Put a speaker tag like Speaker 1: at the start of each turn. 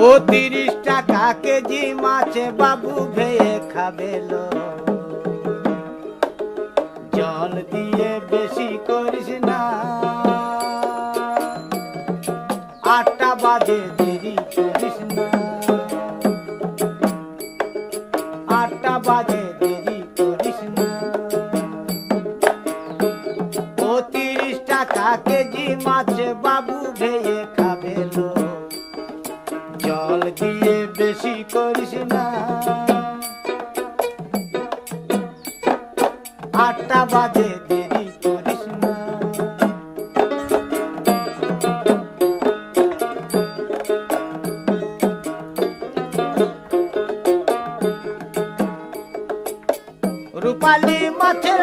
Speaker 1: ও 30 টাকা কেজি মাছে বাবু ভেয়ে খাবেলো। জল দিয়ে বেশি করিস না, 8টা বাজে দেরি করিস না, 8টা বাজে দেরি করিস না। ও 30 টাকা কেজি মাছে বাবু ভেয়ে খাবেলো। জল দিয়ে বেশি করিস না, 8টা বাজে দেরি করিস না। রূপালী মাছের